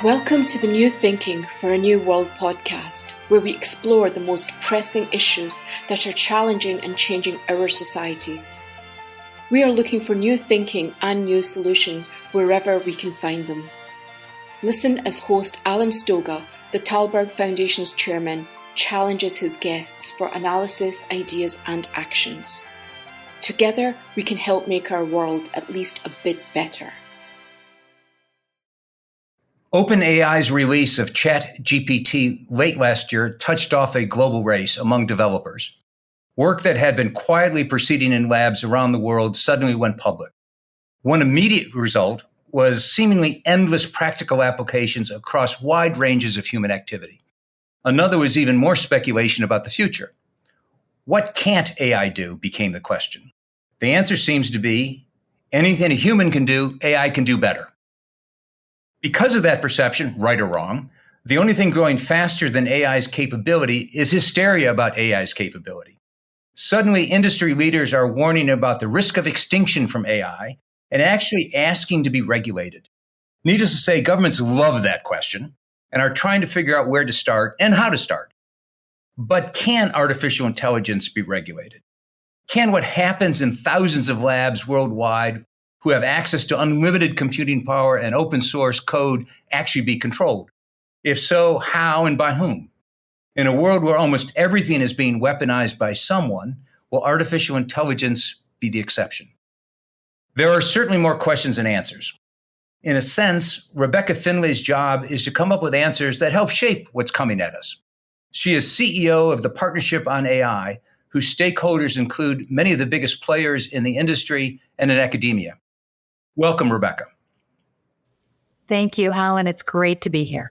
Welcome to the New Thinking for a New World podcast, where we explore the most pressing issues that are challenging and changing our societies. We are looking for new thinking and new solutions wherever we can find them. Listen as host Alan Stoga, the Tallberg Foundation's chairman, challenges his guests for analysis, ideas and actions. Together, we can help make our world at least a bit better. OpenAI's release of ChatGPT late last year touched off a global race among developers. Work that had been quietly proceeding in labs around the world suddenly went public. One immediate result was seemingly endless practical applications across wide ranges of human activity. Another was even more speculation about the future. What can't AI do became the question. The answer seems to be anything a human can do, AI can do better. Because of that perception, right or wrong, the only thing growing faster than AI's capability is hysteria about AI's capability. Suddenly, industry leaders are warning about the risk of extinction from AI and actually asking to be regulated. Needless to say, governments love that question and are trying to figure out where to start and how to start. But can artificial intelligence be regulated? Can what happens in thousands of labs worldwide who have access to unlimited computing power and open source code actually be controlled? If so, how and by whom? In a world where almost everything is being weaponized by someone, will artificial intelligence be the exception? There are certainly more questions than answers. In a sense, Rebecca Finlay's job is to come up with answers that help shape what's coming at us. She is CEO of the Partnership on AI, whose stakeholders include many of the biggest players in the industry and in academia. Welcome, Rebecca. Thank you, Alan. It's great to be here.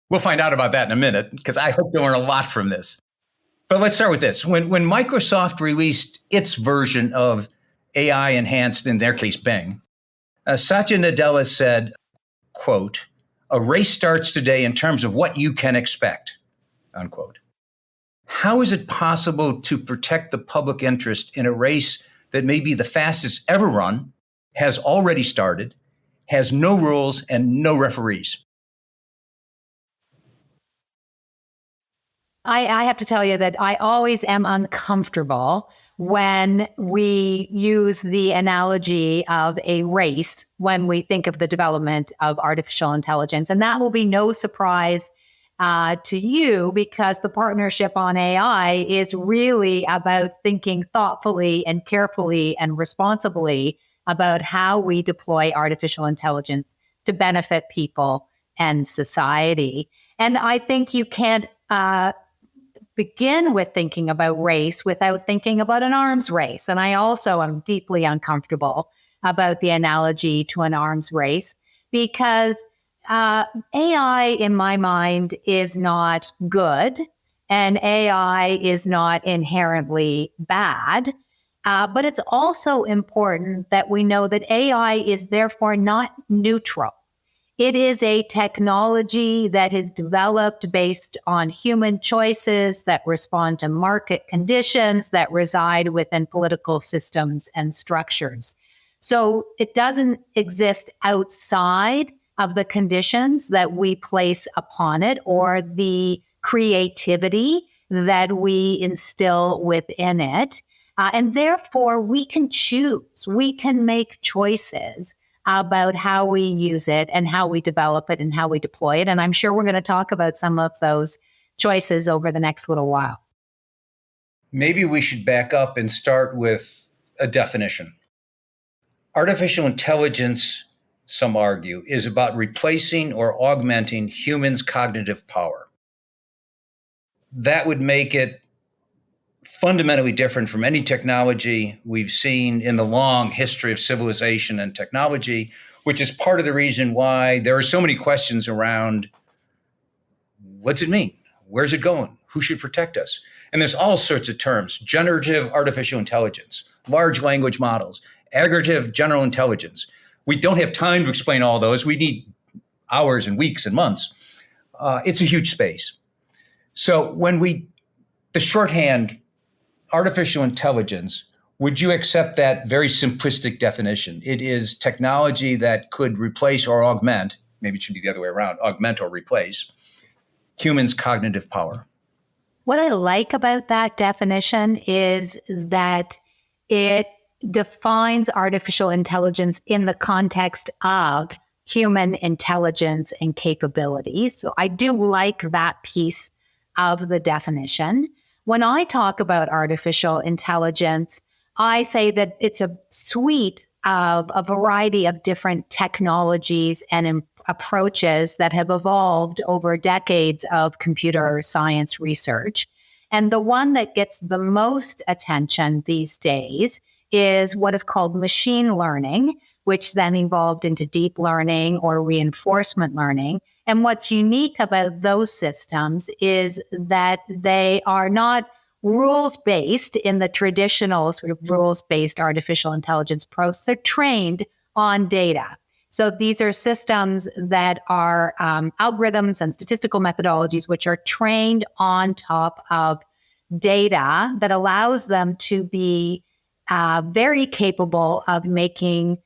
We'll find out about that in a minute, because I hope to learn a lot from this. But let's start with this. When Microsoft released its version of AI enhanced, in their case, Bing, Satya Nadella said, quote, "A race starts today in terms of what you can expect," unquote. How is it possible to protect the public interest in a race that may be the fastest ever run, has already started, has no rules and no referees? I have to tell you that I always am uncomfortable when we use the analogy of a race when we think of the development of artificial intelligence. And that will be no surprise to you, because the Partnership on AI is really about thinking thoughtfully and carefully and responsibly about how we deploy artificial intelligence to benefit people and society. And I think you can't begin with thinking about race without thinking about an arms race. And I also am deeply uncomfortable about the analogy to an arms race, because AI, in my mind, is not good, and AI is not inherently bad. But it's also important that we know that AI is therefore not neutral. It is a technology that is developed based on human choices that respond to market conditions that reside within political systems and structures. So it doesn't exist outside of the conditions that we place upon it or the creativity that we instill within it. And therefore, we can choose, we can make choices about how we use it and how we develop it and how we deploy it. And I'm sure we're going to talk about some of those choices over the next little while. Maybe we should back up and start with a definition. Artificial intelligence, some argue, is about replacing or augmenting humans' cognitive power. That would make it fundamentally different from any technology we've seen in the long history of civilization and technology, which is part of the reason why there are so many questions around what's it mean? Where's it going? Who should protect us? And there's all sorts of terms: generative artificial intelligence, large language models, aggregative general intelligence. We don't have time to explain all those. We need hours and weeks and months. It's a huge space. So the shorthand artificial intelligence, would you accept that very simplistic definition? It is technology that could replace or augment maybe it should be the other way around, augment or replace humans' cognitive power. What I like about that definition is that it defines artificial intelligence in the context of human intelligence and capabilities. So I do like that piece of the definition. When I talk about artificial intelligence, I say that it's a suite of a variety of different technologies and approaches that have evolved over decades of computer science research. And the one that gets the most attention these days is what is called machine learning, which then evolved into deep learning or reinforcement learning. And what's unique about those systems is that they are not rules-based in the traditional sort of rules-based artificial intelligence approach. They're trained on data. So these are systems that are algorithms and statistical methodologies which are trained on top of data that allows them to be very capable of making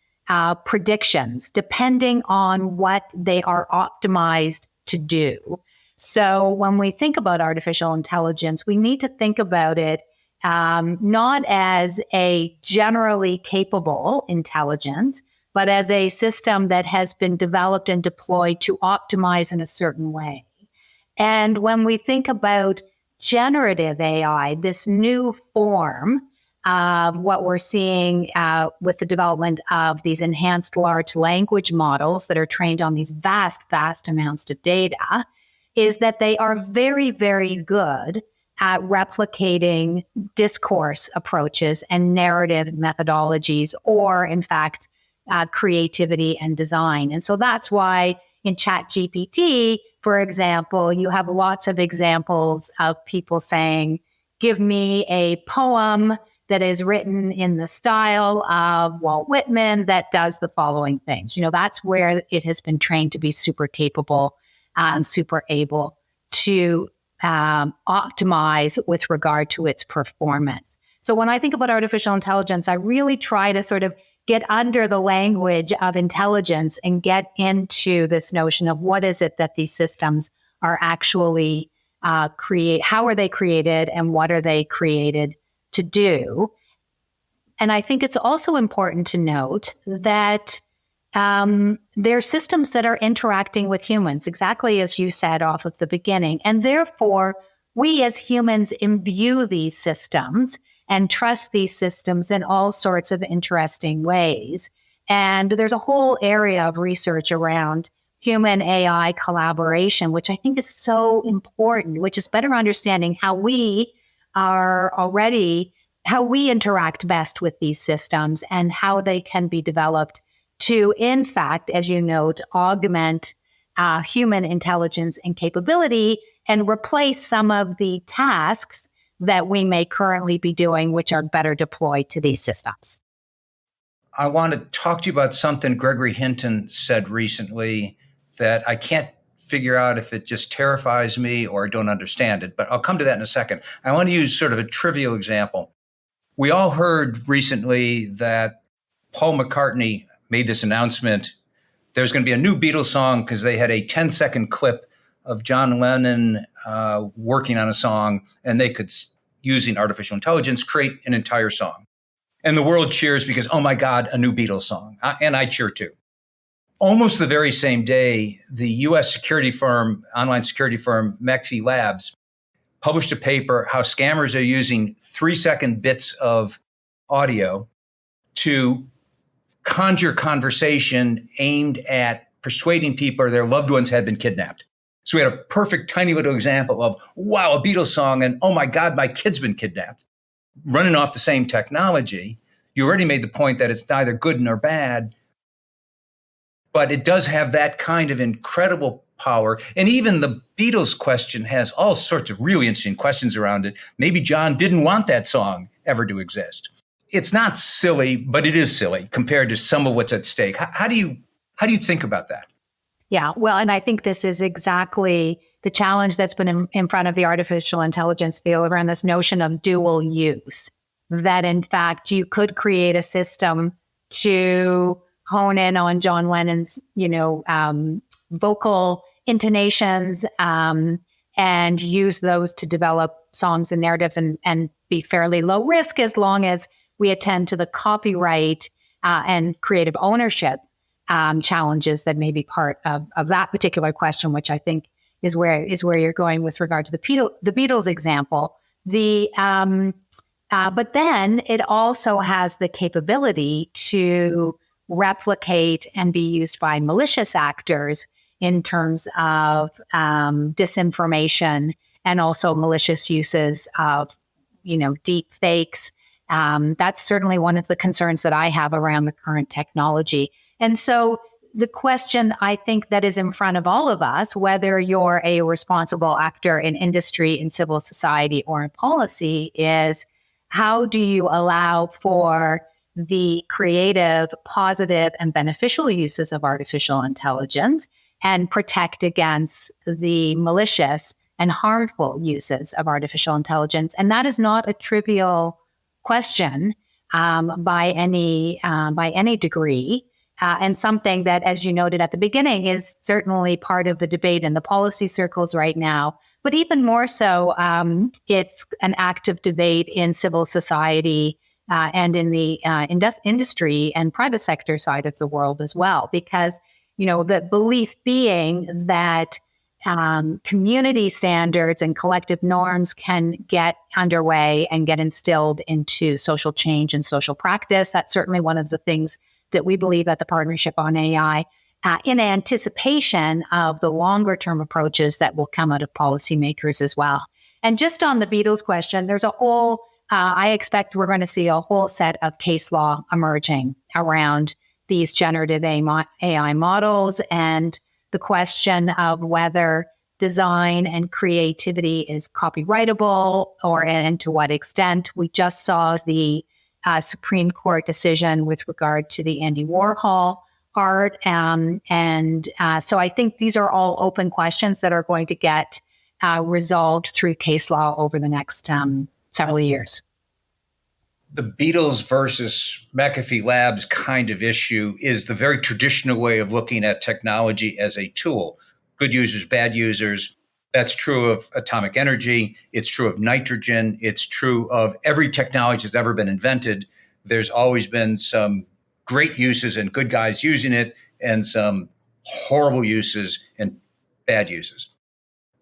predictions depending on what they are optimized to do. So when we think about artificial intelligence, we need to think about it not as a generally capable intelligence, but as a system that has been developed and deployed to optimize in a certain way. And when we think about generative AI, this new form of what we're seeing with the development of these enhanced large language models that are trained on these vast, vast amounts of data, is that they are very, very good at replicating discourse approaches and narrative methodologies, or in fact, creativity and design. And so that's why in ChatGPT, for example, you have lots of examples of people saying, give me a poem that is written in the style of Walt Whitman that does the following things. You know, that's where it has been trained to be super capable and super able to optimize with regard to its performance. So when I think about artificial intelligence, I really try to sort of get under the language of intelligence and get into this notion of what is it that these systems are actually how are they created and what are they created to do. And I think it's also important to note that they're systems that are interacting with humans, exactly as you said off of the beginning. And therefore, we as humans imbue these systems and trust these systems in all sorts of interesting ways. And there's a whole area of research around human AI collaboration, which I think is so important, which is better understanding how we interact best with these systems and how they can be developed to, in fact, as you note, augment human intelligence and capability and replace some of the tasks that we may currently be doing, which are better deployed to these systems. I want to talk to you about something Gregory Hinton said recently that I can't figure out if it just terrifies me or I don't understand it, but I'll come to that in a second. I want to use sort of a trivial example. We all heard recently that Paul McCartney made this announcement. There's going to be a new Beatles song because they had a 10-second clip of John Lennon working on a song, and they could, using artificial intelligence, create an entire song. And the world cheers because, oh my God, a new Beatles song. And I cheer too. Almost the very same day, the US security firm, online security firm, McAfee Labs, published a paper how scammers are using 3-second bits of audio to conjure conversation aimed at persuading people their loved ones had been kidnapped. So we had a perfect tiny little example of, wow, a Beatles song, and oh my God, my kid's been kidnapped. Running off the same technology, you already made the point that it's neither good nor bad, but it does have that kind of incredible power. And even the Beatles question has all sorts of really interesting questions around it. Maybe John didn't want that song ever to exist. It's not silly, but it is silly compared to some of what's at stake. How do you think about that? Yeah, well, and I think this is exactly the challenge that's been in front of the artificial intelligence field around this notion of dual use, that in fact you could create a system to hone in on John Lennon's, vocal intonations and use those to develop songs and narratives and be fairly low risk as long as we attend to the copyright and creative ownership challenges that may be part of that particular question, which I think is where you're going with regard to the Beatles example. But then it also has the capability to replicate and be used by malicious actors in terms of disinformation and also malicious uses of, deep fakes. That's certainly one of the concerns that I have around the current technology. And so the question I think that is in front of all of us, whether you're a responsible actor in industry, in civil society, or in policy, is how do you allow for the creative, positive, and beneficial uses of artificial intelligence and protect against the malicious and harmful uses of artificial intelligence? And that is not a trivial question by any degree. And something that, as you noted at the beginning, is certainly part of the debate in the policy circles right now. But even more so, it's an active debate in civil society and in the industry and private sector side of the world as well. Because, the belief being that community standards and collective norms can get underway and get instilled into social change and social practice. That's certainly one of the things that we believe at the Partnership on AI, in anticipation of the longer term approaches that will come out of policymakers as well. And just on the Beatles question, there's a whole, I expect we're going to see a whole set of case law emerging around these generative AI models and the question of whether design and creativity is copyrightable and to what extent. We just saw the Supreme Court decision with regard to the Andy Warhol art. So I think these are all open questions that are going to get resolved through case law over the next several years. The Beatles versus McAfee Labs kind of issue is the very traditional way of looking at technology as a tool. Good users, bad users. That's true of atomic energy. It's true of nitrogen. It's true of every technology that's ever been invented. There's always been some great uses and good guys using it, and some horrible uses and bad uses.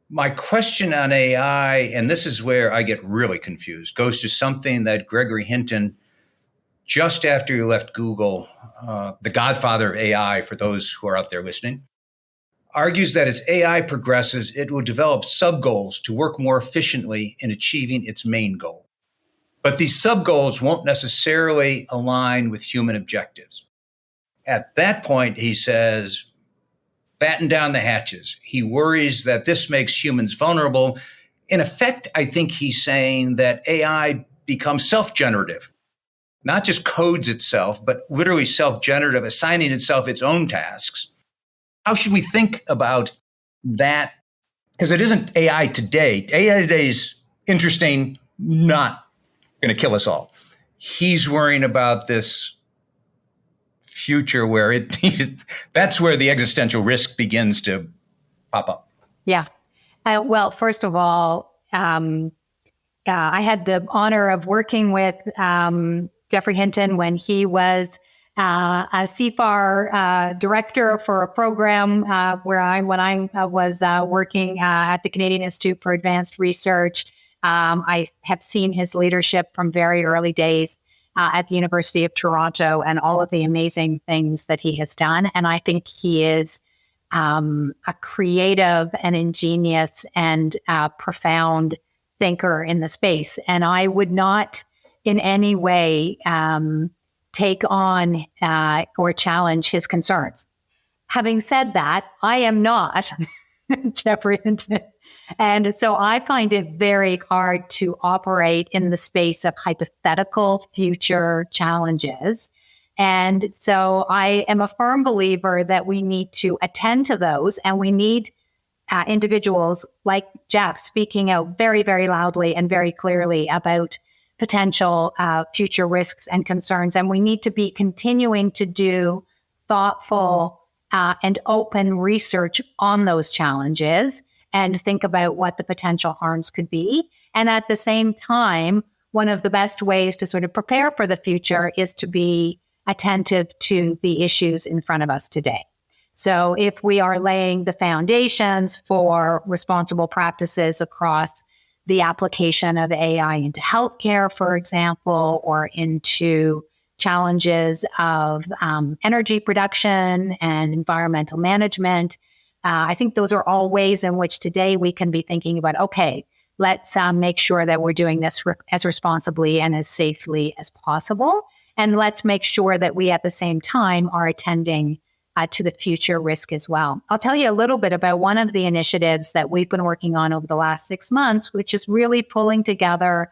My question on AI, and this is where I get really confused, goes to something that Gregory Hinton, just after he left Google, the godfather of AI for those who are out there listening, argues that as AI progresses, it will develop sub-goals to work more efficiently in achieving its main goal. But these sub-goals won't necessarily align with human objectives. At that point, he says, batten down the hatches. He worries that this makes humans vulnerable. In effect, I think he's saying that AI becomes self-generative, not just codes itself, but literally self-generative, assigning itself its own tasks. How should we think about that? Because it isn't AI today. AI today is interesting, not going to kill us all. He's worrying about this future where that's where the existential risk begins to pop up. Yeah. Well, first of all, I had the honor of working with Geoffrey Hinton when he was a CFAR director for a program when I was working at the Canadian Institute for Advanced Research. I have seen his leadership from very early days at the University of Toronto and all of the amazing things that he has done. And I think he is a creative and ingenious and profound thinker in the space. And I would not in any way take on or challenge his concerns. Having said that, I am not Geoffrey Hinton. And so I find it very hard to operate in the space of hypothetical future challenges. And so I am a firm believer that we need to attend to those, and we need individuals like Jeff speaking out very, very loudly and very clearly about potential future risks and concerns. And we need to be continuing to do thoughtful and open research on those challenges and think about what the potential harms could be. And at the same time, one of the best ways to sort of prepare for the future is to be attentive to the issues in front of us today. So if we are laying the foundations for responsible practices across the application of AI into healthcare, for example, or into challenges of energy production and environmental management, I think those are all ways in which today we can be thinking about, okay, let's make sure that we're doing this as responsibly and as safely as possible. And let's make sure that we at the same time are attending to the future risk as well. I'll tell you a little bit about one of the initiatives that we've been working on over the last 6 months, which is really pulling together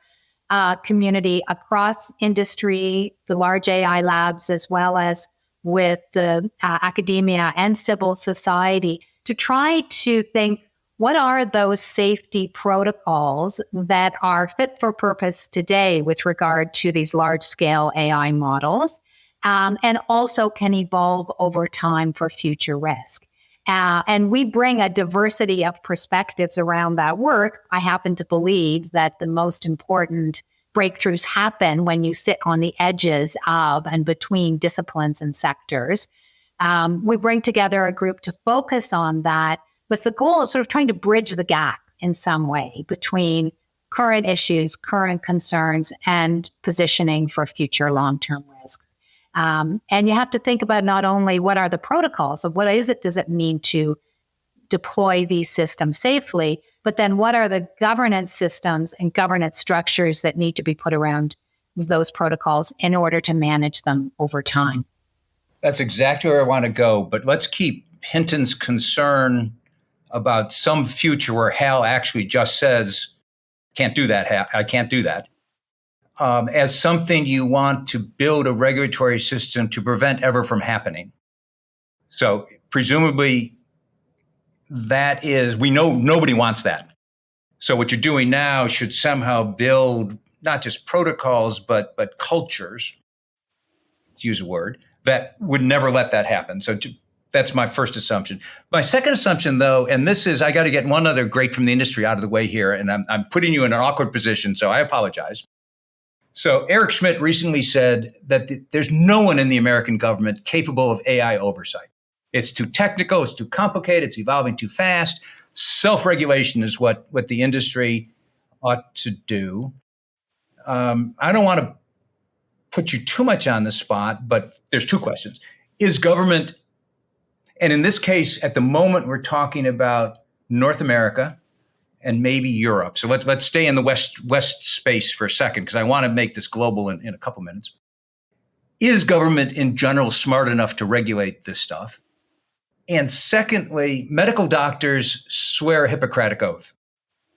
a community across industry, the large AI labs, as well as with the academia and civil society to try to think, what are those safety protocols that are fit for purpose today with regard to these large-scale AI models, and also can evolve over time for future risk? And we bring a diversity of perspectives around that work. I happen to believe that the most important breakthroughs happen when you sit on the edges of and between disciplines and sectors. We bring together a group to focus on that with the goal of sort of trying to bridge the gap in some way between current issues, current concerns, and positioning for future long-term risks. And you have to think about not only what are the protocols of does it mean to deploy these systems safely, but then what are the governance systems and governance structures that need to be put around those protocols in order to manage them over time. That's exactly where I want to go, but let's keep Hinton's concern about some future where Hal actually just says, can't do that, Hal, I can't do that, as something you want to build a regulatory system to prevent ever from happening. So presumably that is, we know nobody wants that. So what you're doing now should somehow build not just protocols, but cultures, to use a word, that would never let that happen. So that's my first assumption. My second assumption, though, and this is, I got to get one other great from the industry out of the way here, and I'm putting you in an awkward position, so I apologize. So Eric Schmidt recently said that there's no one in the American government capable of AI oversight. It's too technical, it's too complicated, it's evolving too fast. Self-regulation is what the industry ought to do. I don't want to put you too much on the spot, but there's two questions. Is government, and in this case, at the moment, we're talking about North America and maybe Europe. So let's stay in the West space for a second, because I want to make this global in a couple minutes. Is government in general smart enough to regulate this stuff? And secondly, medical doctors swear a Hippocratic oath.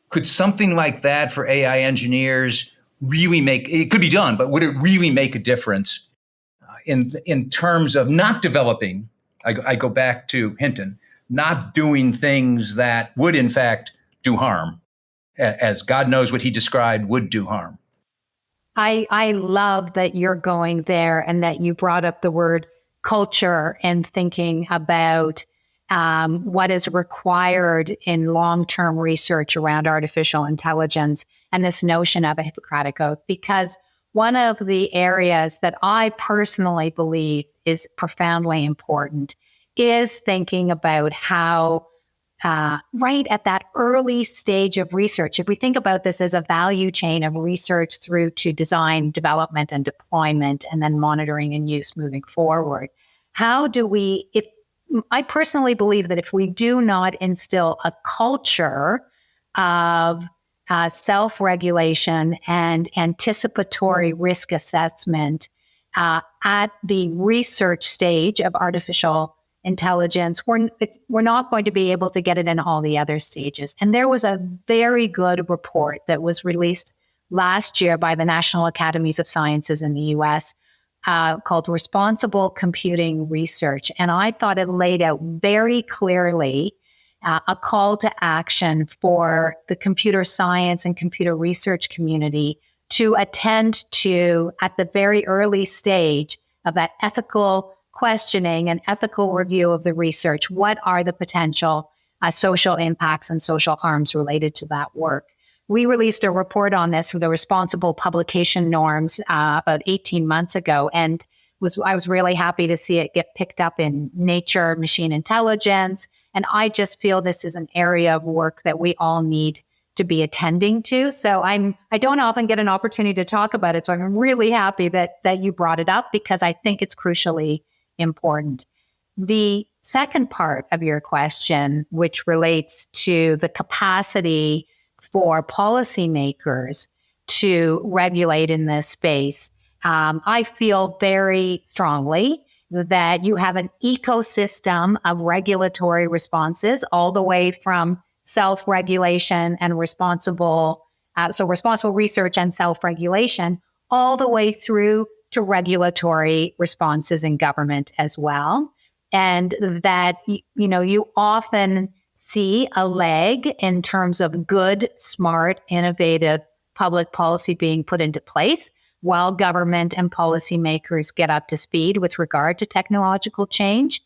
Could something like that for AI engineers really make, it could be done, but would it really make a difference in terms of not developing, I go back to Hinton, not doing things that would in fact do harm, as God knows what he described would do harm? I love that you're going there and that you brought up the word culture and thinking about what is required in long-term research around artificial intelligence and this notion of a Hippocratic oath, because one of the areas that I personally believe is profoundly important is thinking about how right at that early stage of research, if we think about this as a value chain of research through to design, development, and deployment, and then monitoring and use moving forward, how do we, I personally believe that if we do not instill a culture of self-regulation and anticipatory risk assessment at the research stage of artificial intelligence, we're not going to be able to get it in all the other stages. And there was a very good report that was released last year by the National Academies of Sciences in the US called Responsible Computing Research. And I thought it laid out very clearly a call to action for the computer science and computer research community to attend to, at the very early stage of that ethical questioning an ethical review of the research. What are the potential social impacts and social harms related to that work? We released a report on this for the responsible publication norms about 18 months ago, and I was really happy to see it get picked up in Nature Machine Intelligence. And I just feel this is an area of work that we all need to be attending to. So I don't often get an opportunity to talk about it. So I'm really happy that you brought it up, because I think it's crucially important. The second part of your question, which relates to the capacity for policymakers to regulate in this space, I feel very strongly that you have an ecosystem of regulatory responses, all the way from self-regulation and responsible research and self-regulation, all the way through to regulatory responses in government as well. And that, you often see a lag in terms of good, smart, innovative public policy being put into place while government and policymakers get up to speed with regard to technological change.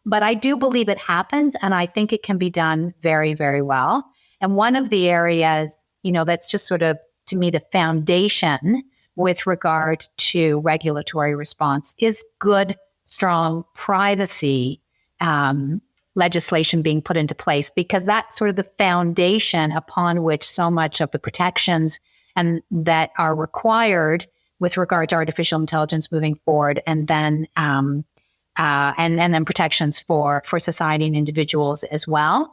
But I do believe it happens, and I think it can be done very, very well. And one of the areas, that's just sort of, to me, the foundation with regard to regulatory response is good, strong privacy legislation being put into place, because that's sort of the foundation upon which so much of the protections and that are required with regard to artificial intelligence moving forward, and then protections for society and individuals as well.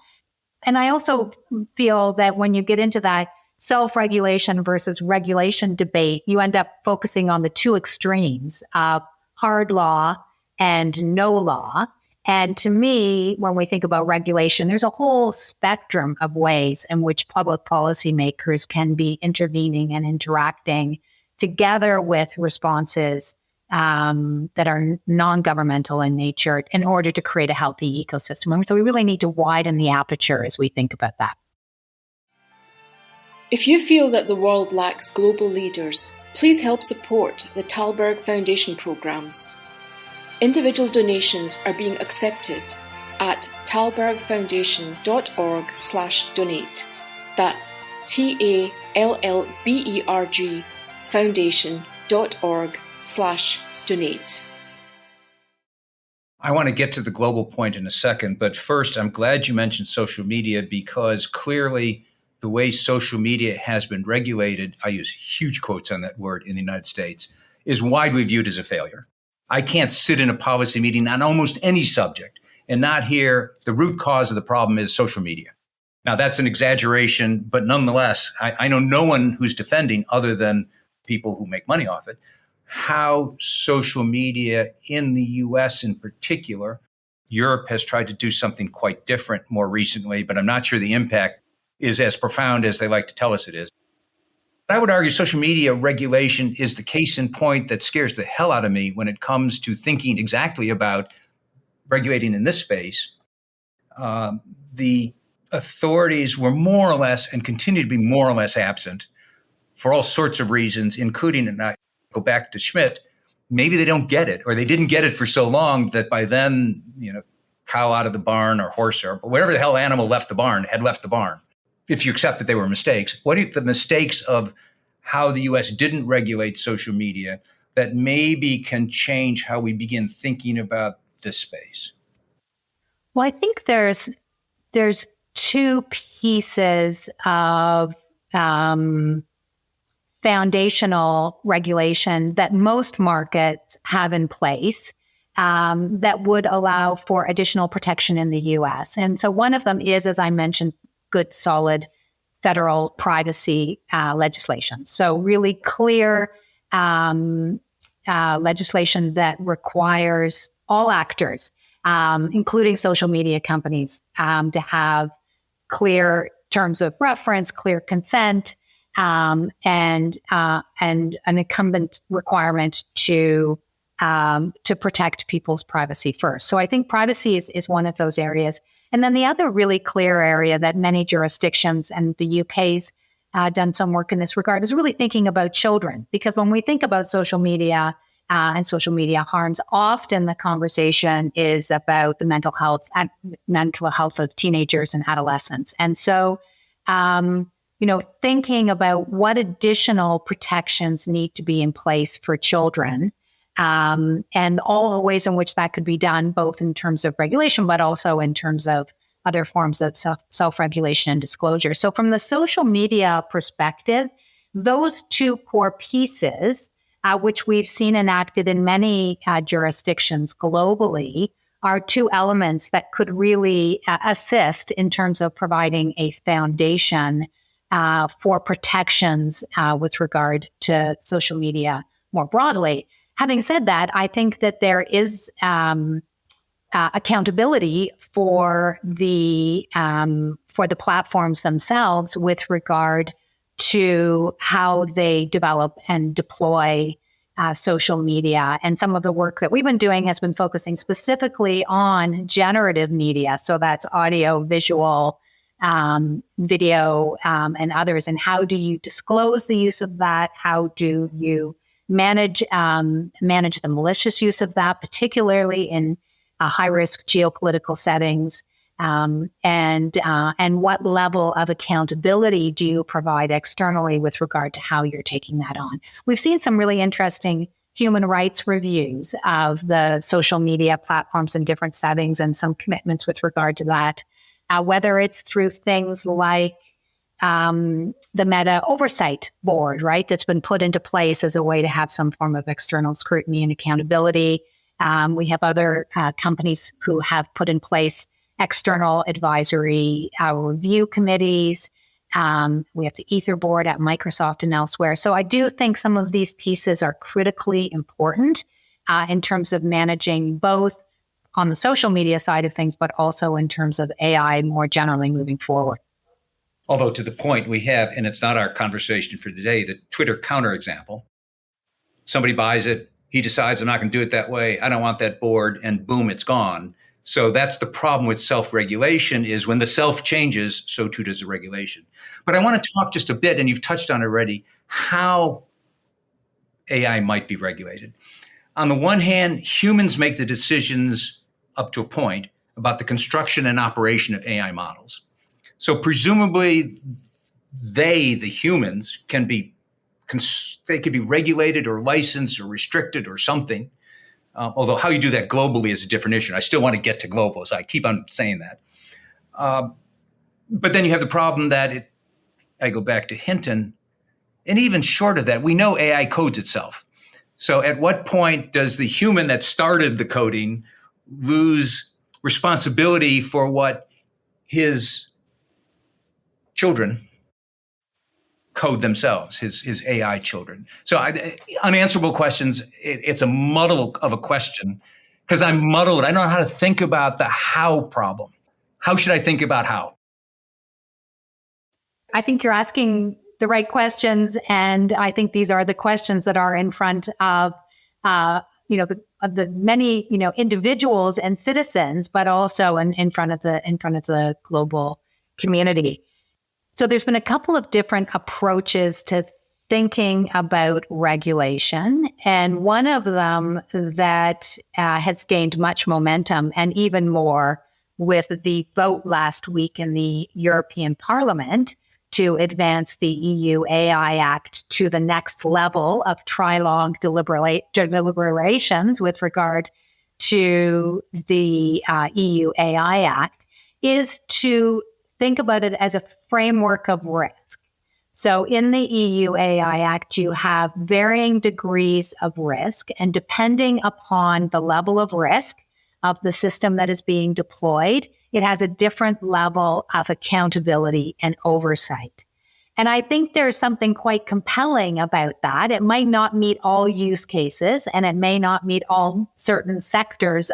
And I also feel that when you get into that self-regulation versus regulation debate, you end up focusing on the two extremes of hard law and no law. And to me, when we think about regulation, there's a whole spectrum of ways in which public policymakers can be intervening and interacting together with responses that are non-governmental in nature in order to create a healthy ecosystem. And so we really need to widen the aperture as we think about that. If you feel that the world lacks global leaders, please help support the Tallberg Foundation programs. Individual donations are being accepted at tallbergfoundation.org /donate. That's TALLBERG foundation.org /donate. I want to get to the global point in a second, but first, I'm glad you mentioned social media, because clearly the way social media has been regulated, I use huge quotes on that word, in the United States, is widely viewed as a failure. I can't sit in a policy meeting on almost any subject and not hear the root cause of the problem is social media. Now, that's an exaggeration, but nonetheless, I know no one who's defending, other than people who make money off it, how social media in the US in particular, Europe has tried to do something quite different more recently, but I'm not sure the impact is as profound as they like to tell us it is. I would argue social media regulation is the case in point that scares the hell out of me when it comes to thinking exactly about regulating in this space. The authorities were more or less, and continue to be more or less, absent for all sorts of reasons, including, and I go back to Schmidt, maybe they don't get it, or they didn't get it for so long that by then, cow out of the barn or horse or whatever the hell animal left the barn had left the barn. If you accept that they were mistakes, what are the mistakes of how the U.S. didn't regulate social media that maybe can change how we begin thinking about this space? Well, I think there's two pieces of foundational regulation that most markets have in place that would allow for additional protection in the U.S. And so one of them is, as I mentioned, good, solid federal privacy legislation. So really clear legislation that requires all actors, including social media companies, to have clear terms of reference, clear consent, and an incumbent requirement to protect people's privacy first. So I think privacy is one of those areas. And then the other really clear area that many jurisdictions, and the UK's done some work in this regard, is really thinking about children. Because when we think about social media and social media harms, often the conversation is about the mental health of teenagers and adolescents. And so, thinking about what additional protections need to be in place for children, and all the ways in which that could be done, both in terms of regulation, but also in terms of other forms of self-regulation and disclosure. So from the social media perspective, those two core pieces, which we've seen enacted in many jurisdictions globally, are two elements that could really assist in terms of providing a foundation for protections with regard to social media more broadly. Having said that, I think that there is accountability for the platforms themselves with regard to how they develop and deploy social media. And some of the work that we've been doing has been focusing specifically on generative media. So that's audio, visual, video, and others. And how do you disclose the use of that? How do you manage the malicious use of that, particularly in high-risk geopolitical settings? And what level of accountability do you provide externally with regard to how you're taking that on? We've seen some really interesting human rights reviews of the social media platforms in different settings and some commitments with regard to that, whether it's through things like the Meta Oversight Board, right, that's been put into place as a way to have some form of external scrutiny and accountability. We have other companies who have put in place external advisory review committees. We have the Ether board at Microsoft and elsewhere. So I do think some of these pieces are critically important in terms of managing both on the social media side of things, but also in terms of AI more generally moving forward. Although to the point we have, and it's not our conversation for today, the Twitter counterexample. Somebody buys it, he decides I'm not going to do it that way, I don't want that board, and boom, it's gone. So that's the problem with self-regulation, is when the self changes, so too does the regulation. But I want to talk just a bit, and you've touched on already, how AI might be regulated. On the one hand, humans make the decisions up to a point about the construction and operation of AI models. So presumably the humans, can be regulated or licensed or restricted or something. Although how you do that globally is a different issue. I still want to get to global, so I keep on saying that. But then you have the problem that I go back to Hinton, and even short of that, we know AI codes itself. So at what point does the human that started the coding lose responsibility for what his children code themselves, his AI children? So unanswerable questions. It's a muddle of a question because I'm muddled. I don't know how to think about the how problem. How should I think about how? I think you're asking the right questions, and I think these are the questions that are in front of the many individuals and citizens, but also in front of the global community. So there's been a couple of different approaches to thinking about regulation, and one of them that has gained much momentum, and even more with the vote last week in the European Parliament to advance the EU AI Act to the next level of trilogue deliberations with regard to the EU AI Act, is to think about it as a framework of risk. So in the EU AI Act, you have varying degrees of risk, and depending upon the level of risk of the system that is being deployed, it has a different level of accountability and oversight. And I think there's something quite compelling about that. It might not meet all use cases, and it may not meet all certain sectors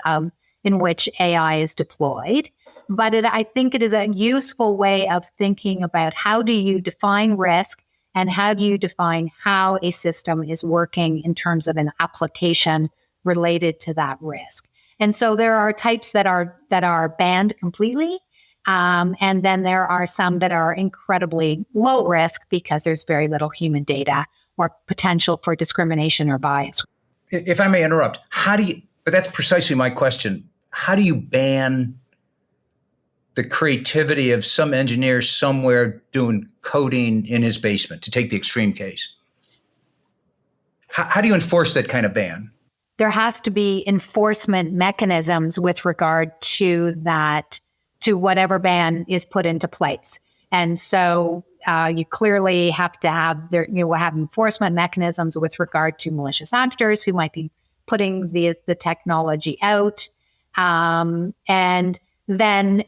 in which AI is deployed. But I think it is a useful way of thinking about how do you define risk, and how do you define how a system is working in terms of an application related to that risk. And so there are types that are banned completely, and then there are some that are incredibly low risk because there's very little human data or potential for discrimination or bias. If I may interrupt, but that's precisely my question. How do you ban the creativity of some engineer somewhere doing coding in his basement, to take the extreme case? How do you enforce that kind of ban? There has to be enforcement mechanisms with regard to that, to whatever ban is put into place. And so you clearly have to have will have enforcement mechanisms with regard to malicious actors who might be putting the technology out. And then,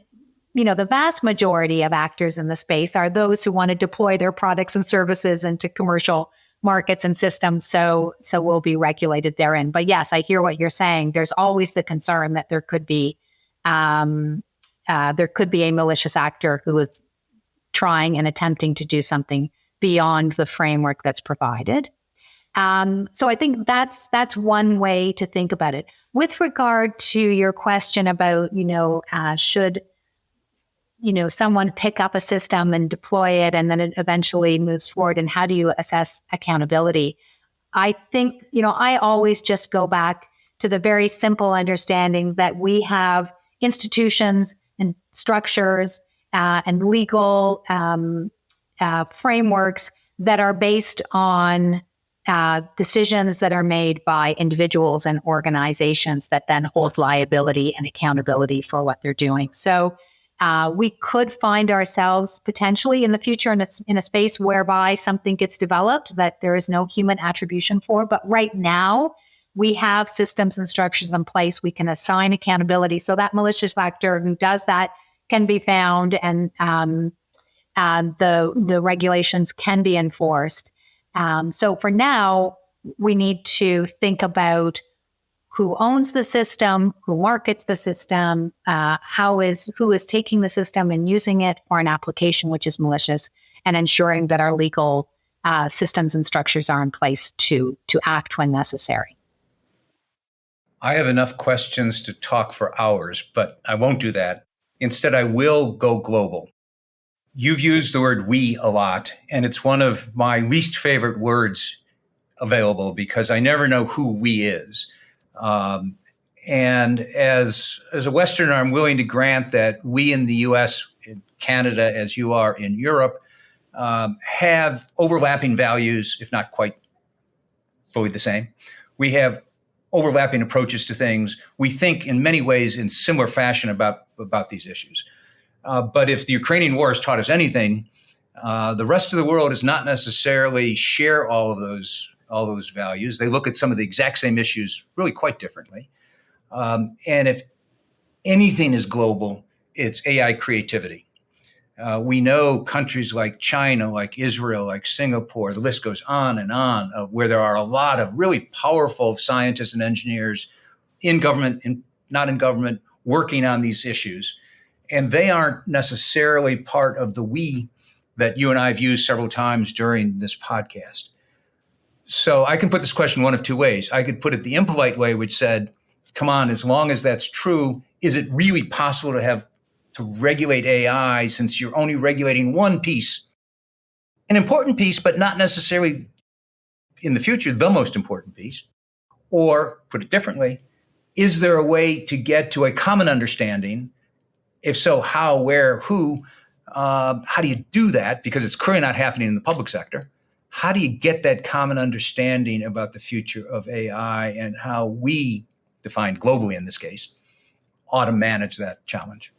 the vast majority of actors in the space are those who want to deploy their products and services into commercial markets and systems. So we'll be regulated therein. But yes, I hear what you're saying. There's always the concern that there could be a malicious actor who is trying and attempting to do something beyond the framework that's provided. So I think that's one way to think about it. With regard to your question about, should someone pick up a system and deploy it and then it eventually moves forward, and how do you assess accountability? I think, I always just go back to the very simple understanding that we have institutions and structures and legal frameworks that are based on decisions that are made by individuals and organizations that then hold liability and accountability for what they're doing. So we could find ourselves potentially in the future in a space whereby something gets developed that there is no human attribution for. But right now, we have systems and structures in place. We can assign accountability so that malicious actor who does that can be found, and the regulations can be enforced. So for now, we need to think about who owns the system, who markets the system, who is taking the system and using it for an application which is malicious, and ensuring that our legal systems and structures are in place to act when necessary. I have enough questions to talk for hours, but I won't do that. Instead, I will go global. You've used the word "we" a lot, and it's one of my least favorite words available because I never know who "we" is. And as a Westerner, I'm willing to grant that we in the U.S., in Canada, as you are in Europe, have overlapping values, if not quite fully the same. We have overlapping approaches to things. We think in many ways in similar fashion about these issues. But if the Ukrainian war has taught us anything, the rest of the world does not necessarily share all of those values. They look at some of the exact same issues really quite differently. And if anything is global, it's AI creativity. We know countries like China, like Israel, like Singapore, the list goes on, where there are a lot of really powerful scientists and engineers in government and not in government working on these issues. And they aren't necessarily part of the "we" that you and I have used several times during this podcast. So I can put this question one of two ways. I could put it the impolite way, which said, come on, as long as that's true, is it really possible to regulate AI since you're only regulating one piece, an important piece, but not necessarily in the future, the most important piece? Or put it differently, is there a way to get to a common understanding? If so, how, where, who? How do you do that? Because it's clearly not happening in the public sector. How do you get that common understanding about the future of AI and how we, defined globally in this case, ought to manage that challenge?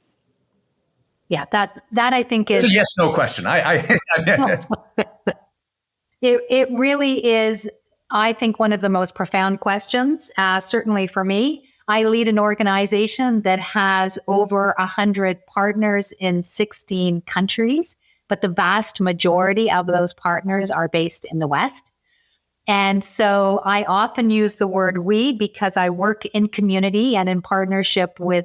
Yeah, that I think is it's a yes/no question. It really is, I think, one of the most profound questions. Certainly for me, I lead an organization that has over 100 partners in 16 countries, but the vast majority of those partners are based in the West. And so I often use the word "we" because I work in community and in partnership with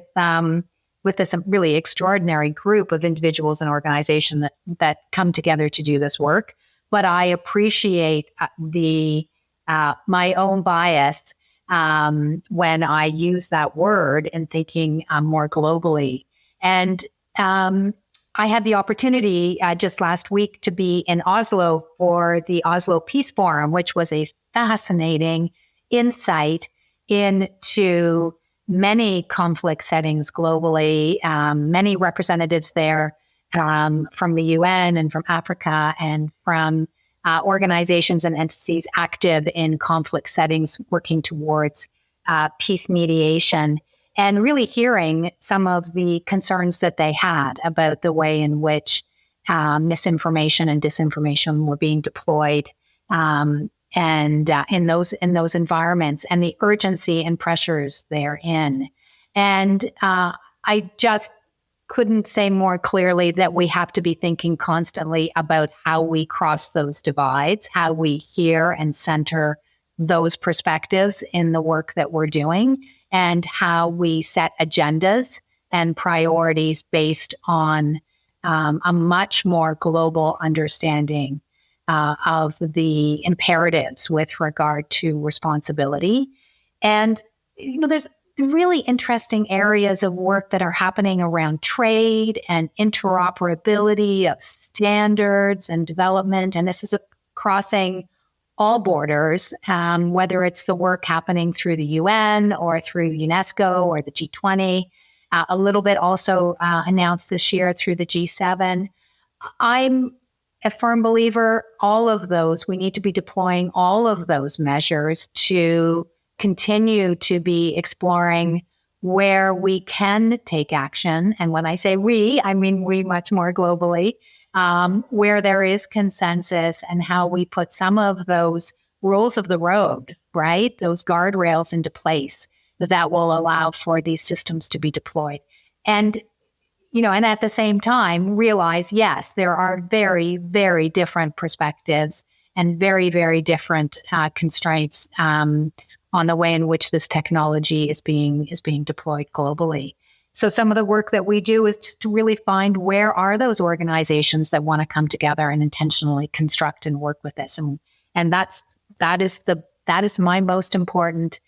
this really extraordinary group of individuals and organizations that come together to do this work. But I appreciate my own bias when I use that word in thinking more globally. And I had the opportunity just last week to be in Oslo for the Oslo Peace Forum, which was a fascinating, insight into many conflict settings globally, many representatives there from the UN and from Africa and from organizations and entities active in conflict settings working towards peace mediation, and really hearing some of the concerns that they had about the way in which misinformation and disinformation were being deployed and in those environments, and the urgency and pressures therein. And I just couldn't say more clearly that we have to be thinking constantly about how we cross those divides, how we hear and center those perspectives in the work that we're doing, and how we set agendas and priorities based on a much more global understanding of the imperatives with regard to responsibility. And, there's really interesting areas of work that are happening around trade and interoperability of standards and development. And this is crossing all borders, whether it's the work happening through the UN or through UNESCO or the G20, a little bit also announced this year through the G7. I'm a firm believer, all of those, we need to be deploying all of those measures to continue to be exploring where we can take action. And when I say we, I mean we much more globally, where there is consensus, and how we put some of those rules of the road, right? Those guardrails into place that will allow for these systems to be deployed. And, and at the same time, realize, yes, there are very, very different perspectives and very, very different constraints on the way in which this technology is being deployed globally. So some of the work that we do is just to really find where are those organizations that want to come together and intentionally construct and work with this. And that is my most important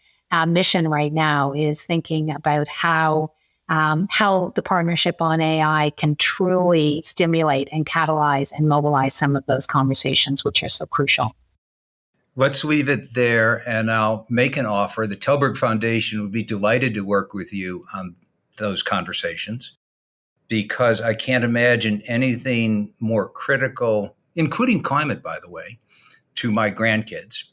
mission right now, is thinking about how the partnership on AI can truly stimulate and catalyze and mobilize some of those conversations, which are so crucial. Let's leave it there, and I'll make an offer. The Tallberg Foundation would be delighted to work with you on those conversations, because I can't imagine anything more critical, including climate, by the way, to my grandkids.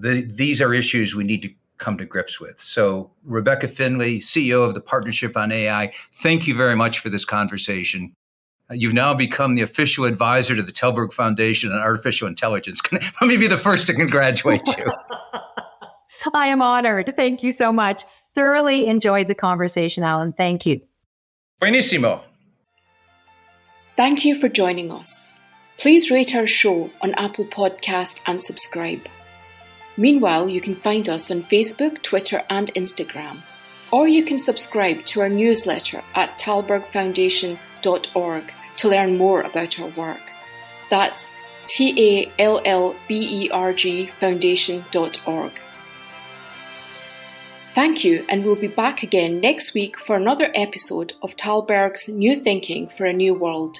These are issues we need to come to grips with. So, Rebecca Finlay, CEO of the Partnership on AI, thank you very much for this conversation. You've now become the official advisor to the Tallberg Foundation on Artificial Intelligence. Let me be the first to congratulate you. I am honored. Thank you so much. Thoroughly enjoyed the conversation, Alan. Thank you. Buenissimo. Thank you for joining us. Please rate our show on Apple Podcast and subscribe. Meanwhile, you can find us on Facebook, Twitter, and Instagram. Or you can subscribe to our newsletter at tallbergfoundation.org to learn more about our work. That's TALLBERG foundation.org. Thank you, and we'll be back again next week for another episode of Tallberg's New Thinking for a New World.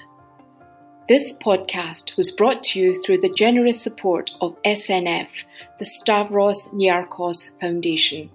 This podcast was brought to you through the generous support of SNF, the Stavros Niarchos Foundation.